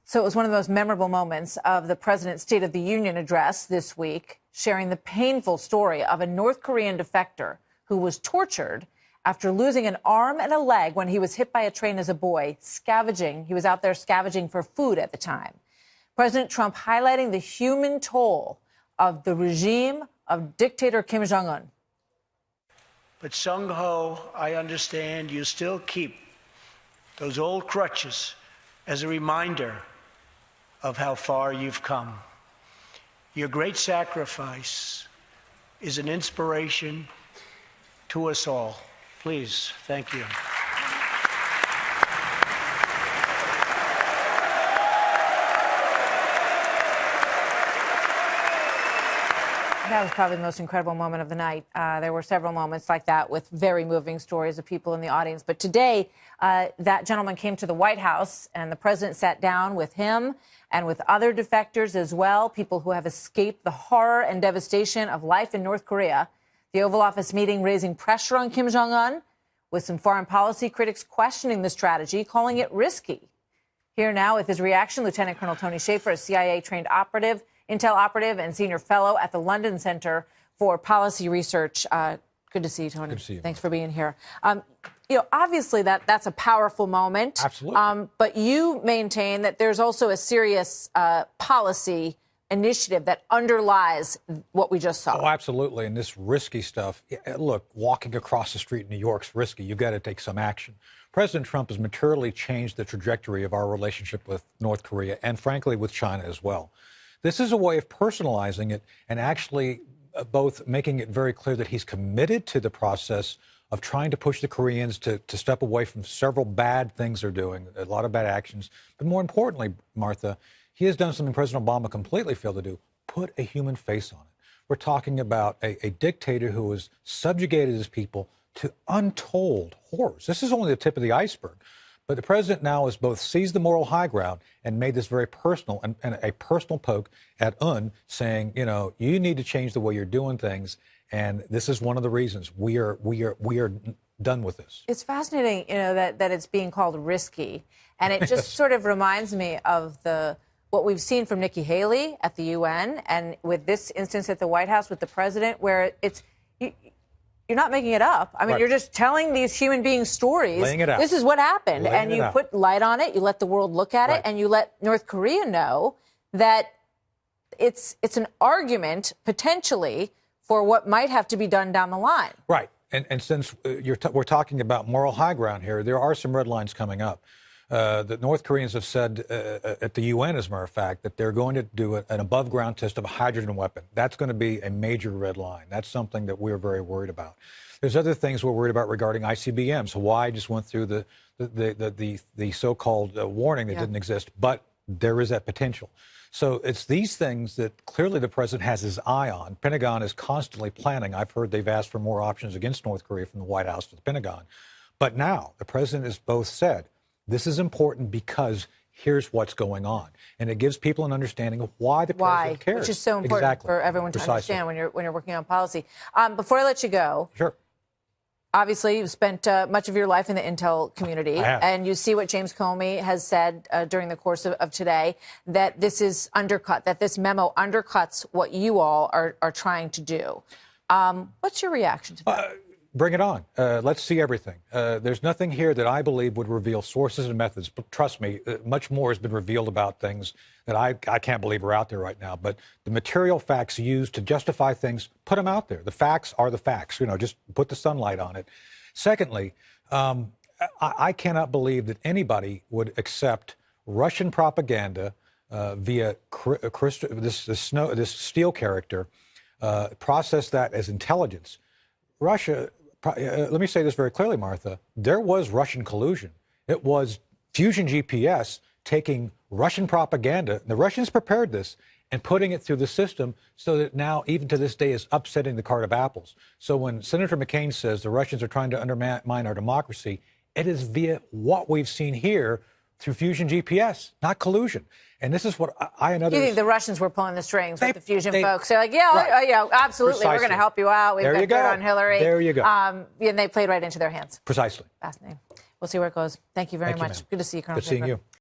So it was one of the most memorable moments of the president's State of the Union address this week, sharing the painful story of a North Korean defector who was tortured after losing an arm and a leg when he was hit by a train as a boy, scavenging. He was out there scavenging for food at the time. President Trump highlighting the human toll of the regime of dictator Kim Jong-un. But Sung-ho, I understand you still keep those old crutches as a reminder of how far you've come. Your great sacrifice is an inspiration to us all. Please, thank you. That was probably the most incredible moment of the night. There were several moments like that with very moving stories of people in the audience. But today, that gentleman came to the White House, and the president sat down with him and with other defectors as well, people who have escaped the horror and devastation of life in North Korea. The Oval Office meeting raising pressure on Kim Jong-un, with some foreign policy critics questioning the strategy, calling it risky. Here now with his reaction, Lieutenant Colonel Tony Shaffer, a CIA-trained operative, Intel operative and senior fellow at the London Center for Policy Research. Good to see you, Tony. Good to see you. Thanks for being here. Obviously that's a powerful moment. Absolutely. But you maintain that there's also a serious policy initiative that underlies what we just saw. Oh, absolutely. And this risky stuff, look, walking across the street in New York's risky. You've got to take some action. President Trump has materially changed the trajectory of our relationship with North Korea and, frankly, with China as well. This is a way of personalizing it and actually both making it very clear that he's committed to the process of trying to push the Koreans to step away from several bad things they're doing, a lot of bad actions. But more importantly, Martha, he has done something President Obama completely failed to do, put a human face on it. We're talking about a dictator who has subjugated his people to untold horrors. This is only the tip of the iceberg. But the president now has both seized the moral high ground and made this very personal and a personal poke at UN, saying, you need to change the way you're doing things. And this is one of the reasons we are done with this. It's fascinating, that it's being called risky. And it just sort of reminds me of what we've seen from Nikki Haley at the UN and with this instance at the White House with the president, where you're not making it up. I mean, right. You're just telling these human beings stories. Laying it out. This is what happened. Laying and you put light on it. You let the world look at right. it. And you let North Korea know that it's an argument, potentially, for what might have to be done down the line. Right. And since we're talking about moral high ground here, there are some red lines coming up. The North Koreans have said at the UN, as a matter of fact, that they're going to do an above-ground test of a hydrogen weapon. That's going to be a major red line. That's something that we're very worried about. There's other things we're worried about regarding ICBMs. Hawaii just went through the so-called warning that didn't exist, but there is that potential. So it's these things that clearly the president has his eye on. Pentagon is constantly planning. I've heard they've asked for more options against North Korea from the White House to the Pentagon. But now the president has both said, this is important because here's what's going on. And it gives people an understanding of why the president cares. Which is so important for everyone to understand when you're working on policy. Before I let you go, sure. Obviously, you've spent much of your life in the intel community, and you see what James Comey has said during the course of today, that this is undercut, that this memo undercuts what you all are trying to do. What's your reaction to that? Bring it on. Let's see everything. There's nothing here that I believe would reveal sources and methods. But trust me, much more has been revealed about things that I can't believe are out there right now. But the material facts used to justify things, put them out there. The facts are the facts. Just put the sunlight on it. Secondly, I cannot believe that anybody would accept Russian propaganda via this Steele character, process that as intelligence. Russia, let me say this very clearly, Martha, there was Russian collusion. It was Fusion GPS taking Russian propaganda, the Russians prepared this, and putting it through the system so that now, even to this day, is upsetting the cart of apples. So when Senator McCain says the Russians are trying to undermine our democracy, it is via what we've seen here through Fusion GPS, not collusion. And this is what I and others... You think the Russians were pulling the strings with the Fusion folks? They're like, absolutely, Precisely. we're going to help you out. We've got dirt on Hillary. There you go. And they played right into their hands. Precisely. Fascinating. We'll see where it goes. Thank you very much. Good to see you, Colonel Good seeing Shaffer. you.